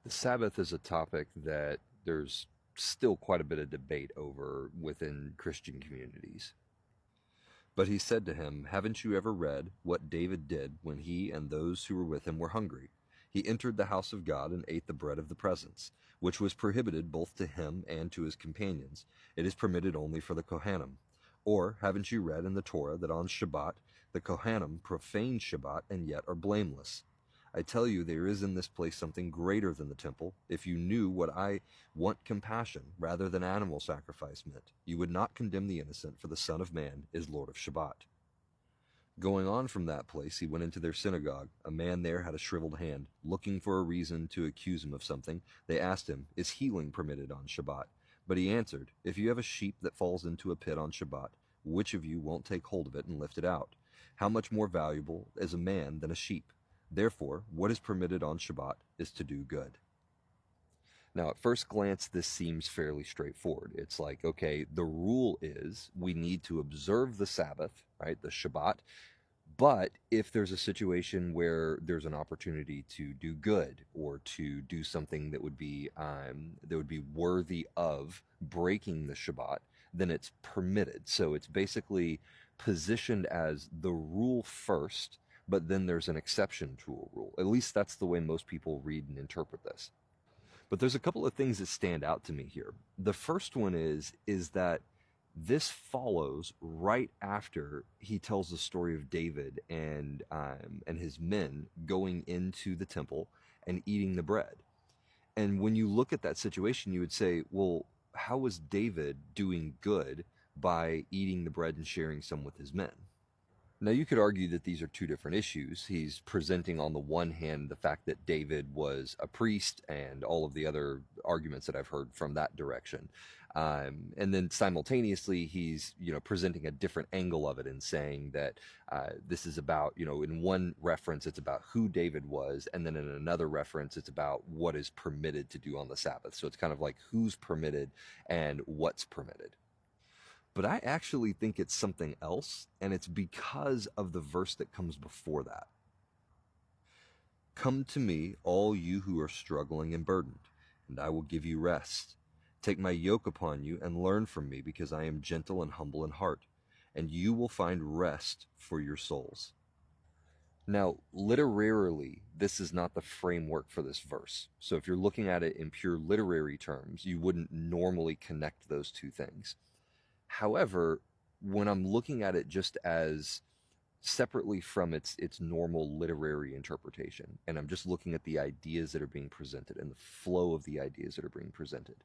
The Sabbath is a topic that there's still quite a bit of debate over within Christian communities. But he said to him, "Haven't you ever read what David did when he and those who were with him were hungry? He entered the house of God and ate the bread of the presence, which was prohibited both to him and to his companions. It is permitted only for the Kohanim. Or haven't you read in the Torah that on Shabbat the Kohanim profane Shabbat and yet are blameless? I tell you, there is in this place something greater than the temple. If you knew what I want compassion rather than animal sacrifice meant, you would not condemn the innocent, for the Son of Man is Lord of Shabbat." Going on from that place, he went into their synagogue. A man there had a shriveled hand. Looking for a reason to accuse him of something, they asked him, "Is healing permitted on Shabbat?" But he answered, "If you have a sheep that falls into a pit on Shabbat, which of you won't take hold of it and lift it out? How much more valuable is a man than a sheep? Therefore, what is permitted on Shabbat is to do good." Now, at first glance, this seems fairly straightforward. It's like, okay, the rule is we need to observe the Sabbath, right, the Shabbat, but if there's a situation where there's an opportunity to do good or to do something that would be worthy of breaking the Shabbat, then it's permitted. So it's basically positioned as the rule first, but then there's an exception to a rule. At least that's the way most people read and interpret this. But there's a couple of things that stand out to me here. The first one is that this follows right after he tells the story of David and his men going into the temple and eating the bread. And when you look at that situation, you would say, well, how was David doing good by eating the bread and sharing some with his men? Now, you could argue that these are two different issues. He's presenting, on the one hand, the fact that David was a priest and all of the other arguments that I've heard from that direction. And then simultaneously, he's, presenting a different angle of it and saying that this is about, in one reference, it's about who David was. And then in another reference, it's about what is permitted to do on the Sabbath. So it's kind of like who's permitted and what's permitted. But I actually think it's something else, and it's because of the verse that comes before that. "Come to me, all you who are struggling and burdened, and I will give you rest. Take my yoke upon you and learn from me, because I am gentle and humble in heart, and you will find rest for your souls." Now, literarily, this is not the framework for this verse. So if you're looking at it in pure literary terms, you wouldn't normally connect those two things. However, when I'm looking at it just as separately from its normal literary interpretation, and I'm just looking at the ideas that are being presented and the flow of the ideas that are being presented,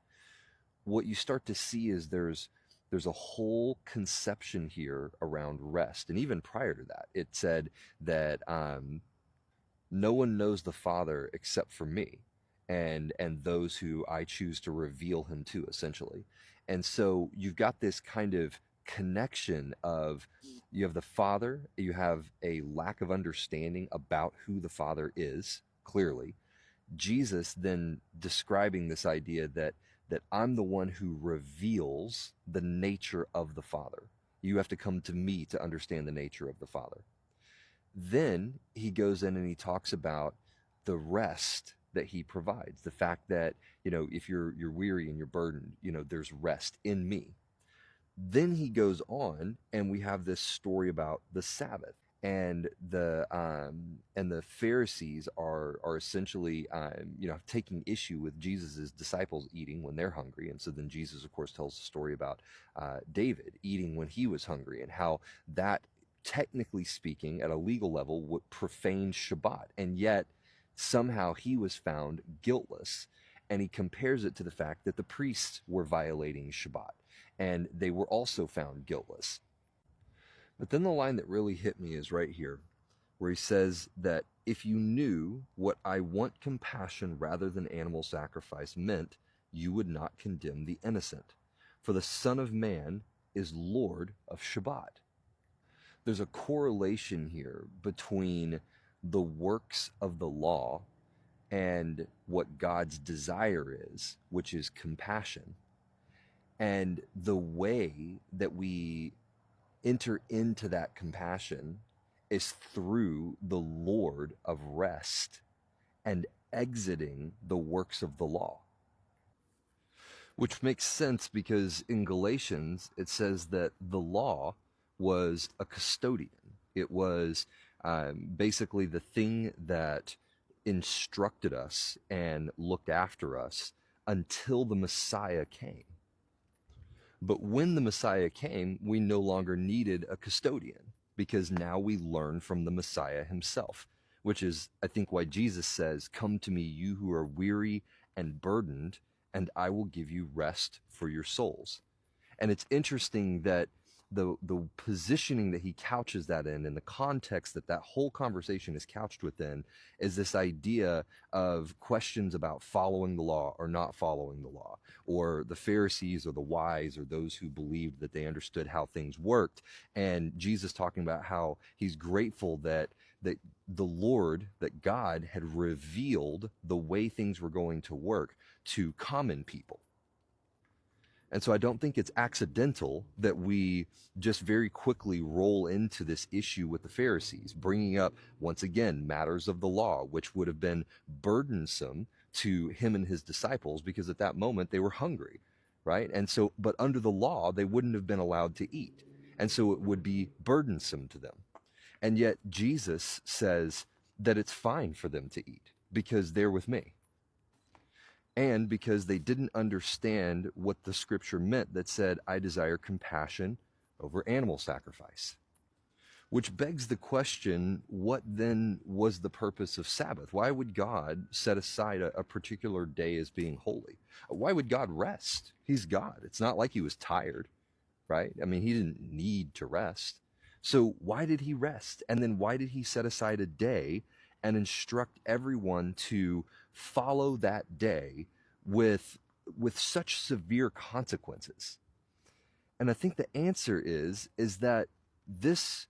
what you start to see is there's a whole conception here around rest. And even prior to that, it said that no one knows the Father except for me, and those who I choose to reveal him to, essentially. And so you've got this kind of connection of, you have the Father, you have a lack of understanding about who the Father is, clearly. Jesus then describing this idea that I'm the one who reveals the nature of the Father. You have to come to me to understand the nature of the Father. Then he goes in and he talks about the rest that he provides, the fact that, if you're weary and you're burdened, there's rest in me. Then he goes on, and we have this story about the Sabbath, and the Pharisees are essentially taking issue with Jesus's disciples eating when they're hungry. And so then Jesus, of course, tells the story about David eating when he was hungry, and how that, technically speaking, at a legal level, would profane Shabbat, and yet somehow he was found guiltless. And he compares it to the fact that the priests were violating Shabbat, and they were also found guiltless. But then the line that really hit me is right here, where he says that if you knew what I want compassion rather than animal sacrifice meant, you would not condemn the innocent. For the Son of Man is Lord of Shabbat. There's a correlation here between the works of the law and what God's desire is, which is compassion. And the way that we enter into that compassion is through the Lord of rest. And exiting the works of the law. Which makes sense because in Galatians it says that the law was a custodian. It was basically the thing that instructed us and looked after us until the Messiah came. But when the Messiah came, we no longer needed a custodian because now we learn from the Messiah himself, which is, I think, why Jesus says, "Come to me, you who are weary and burdened, and I will give you rest for your souls." And it's interesting that the positioning that he couches that in, and the context that that whole conversation is couched within, is this idea of questions about following the law or not following the law, or the Pharisees or the wise or those who believed that they understood how things worked, and Jesus talking about how he's grateful that the Lord, that God had revealed the way things were going to work to common people. And so I don't think it's accidental that we just very quickly roll into this issue with the Pharisees, bringing up, once again, matters of the law, which would have been burdensome to him and his disciples because at that moment they were hungry, right? And so, but under the law, they wouldn't have been allowed to eat. And so it would be burdensome to them. And yet Jesus says that it's fine for them to eat because they're with me. And because they didn't understand what the scripture meant that said, "I desire compassion over animal sacrifice." Which begs the question, what then was the purpose of Sabbath? Why would God set aside a particular day as being holy? Why would God rest? He's God. It's not like he was tired, right? I mean, he didn't need to rest. So why did he rest? And then why did he set aside a day and instruct everyone to follow that day with such severe consequences? And I think the answer is that this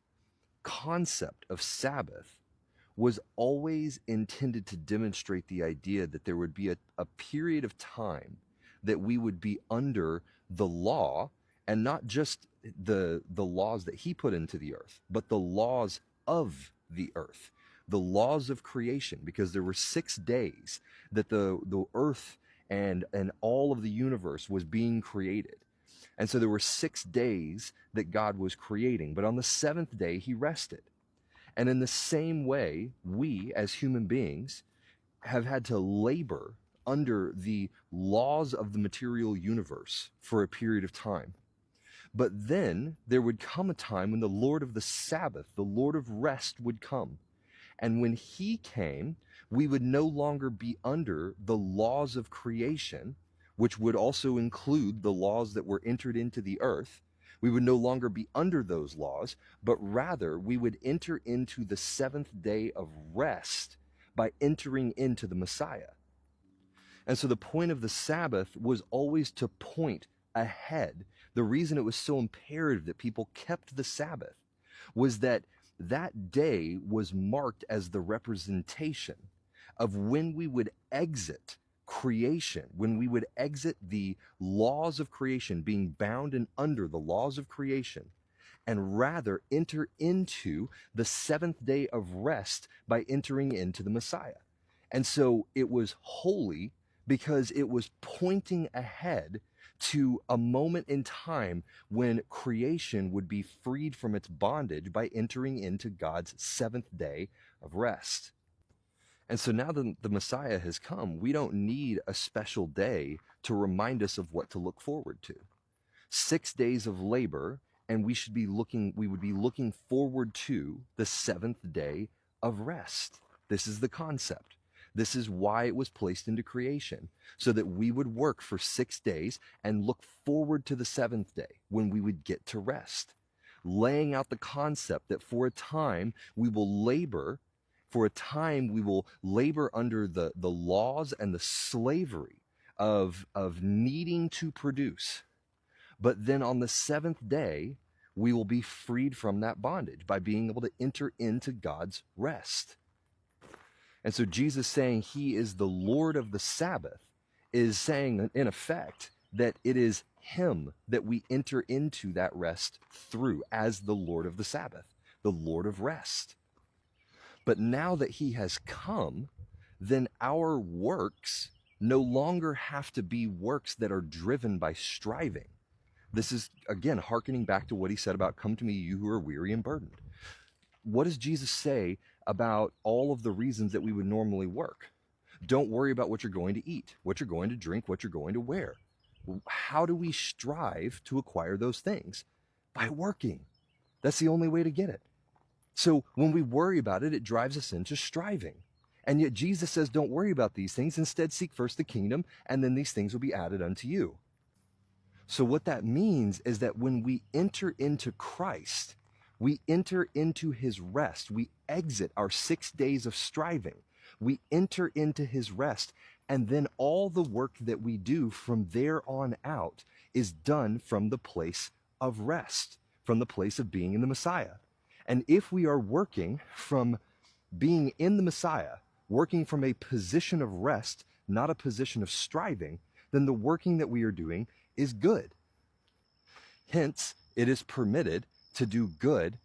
concept of Sabbath was always intended to demonstrate the idea that there would be a period of time that we would be under the law, and not just the laws that he put into the earth, but the laws of the earth, the laws of creation, because there were 6 days that the earth and all of the universe was being created. And so there were 6 days that God was creating, but on the 7th day he rested. And in the same way, we as human beings have had to labor under the laws of the material universe for a period of time. But then there would come a time when the Lord of the Sabbath, the Lord of rest, would come. And when he came, we would no longer be under the laws of creation, which would also include the laws that were entered into the earth. We would no longer be under those laws, but rather we would enter into the 7th day of rest by entering into the Messiah. And so the point of the Sabbath was always to point ahead. The reason it was so imperative that people kept the Sabbath was that that day was marked as the representation of when we would exit creation, when we would exit the laws of creation, being bound and under the laws of creation, and rather enter into the 7th day of rest by entering into the Messiah. And so it was holy because it was pointing ahead to a moment in time when creation would be freed from its bondage by entering into God's 7th day of rest. And so now that the Messiah has come, we don't need a special day to remind us of what to look forward to. 6 days of labor, and we would be looking forward to the 7th day of rest. This is the concept. This is why it was placed into creation, so that we would work for 6 days and look forward to the 7th day when we would get to rest, laying out the concept that for a time we will labor under the laws and the slavery of needing to produce. But then on the 7th day, we will be freed from that bondage by being able to enter into God's rest. And so Jesus saying he is the Lord of the Sabbath is saying, in effect, that it is him that we enter into that rest through as the Lord of the Sabbath, the Lord of rest. But now that he has come, then our works no longer have to be works that are driven by striving. This is, again, hearkening back to what he said about, come to me, you who are weary and burdened. What does Jesus say about all of the reasons that we would normally work? Don't worry about what you're going to eat, what you're going to drink, what you're going to wear. How do we strive to acquire those things? By working. That's the only way to get it. So when we worry about it, it drives us into striving. And yet Jesus says, don't worry about these things. Instead, seek first the kingdom, and then these things will be added unto you. So what that means is that when we enter into Christ, we enter into his rest. We exit our 6 days of striving. We enter into his rest. And then all the work that we do from there on out is done from the place of rest, from the place of being in the Messiah. And if we are working from being in the Messiah, working from a position of rest, not a position of striving, then the working that we are doing is good. Hence, it is permitted to do good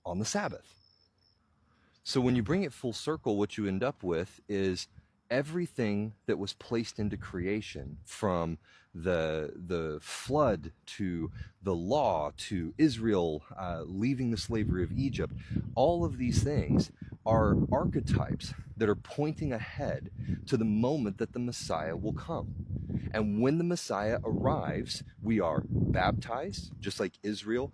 on the Sabbath. So when you bring it full circle, what you end up with is everything that was placed into creation, from the flood to the law to Israel leaving the slavery of Egypt, all of these things are archetypes that are pointing ahead to the moment that the Messiah will come. And when the Messiah arrives, we are baptized, just like Israel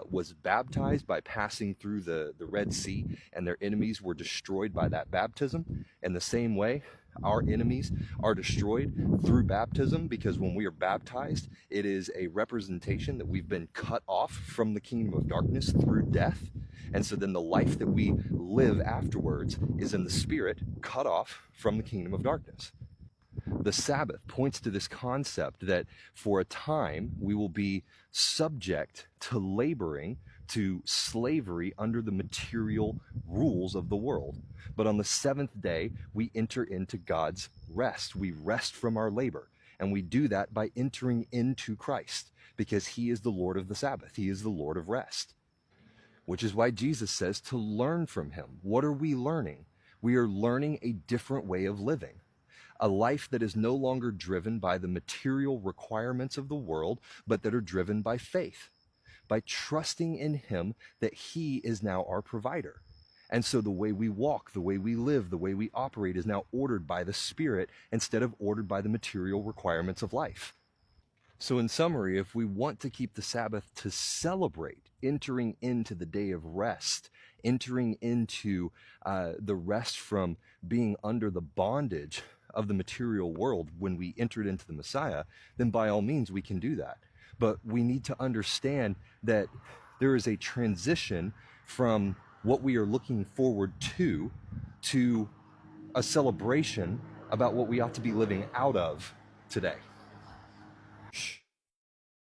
was baptized by passing through the Red Sea, and their enemies were destroyed by that baptism. In the same way, our enemies are destroyed through baptism, because when we are baptized, it is a representation that we've been cut off from the kingdom of darkness through death. And so then the life that we live afterwards is in the spirit, cut off from the kingdom of darkness. The Sabbath points to this concept that for a time we will be subject to laboring, to slavery under the material rules of the world. But on the seventh day, we enter into God's rest. We rest from our labor. And we do that by entering into Christ, because he is the Lord of the Sabbath. He is the Lord of rest. Which is why Jesus says to learn from him. What are we learning? We are learning a different way of living. A life that is no longer driven by the material requirements of the world, but that are driven by faith, by trusting in him that he is now our provider. And so the way we walk, the way we live, the way we operate is now ordered by the Spirit instead of ordered by the material requirements of life. So in summary, if we want to keep the Sabbath to celebrate entering into the day of rest, entering into the rest from being under the bondage of the material world when we entered into the Messiah, then by all means we can do that. But we need to understand that there is a transition from what we are looking forward to a celebration about what we ought to be living out of today. Shh.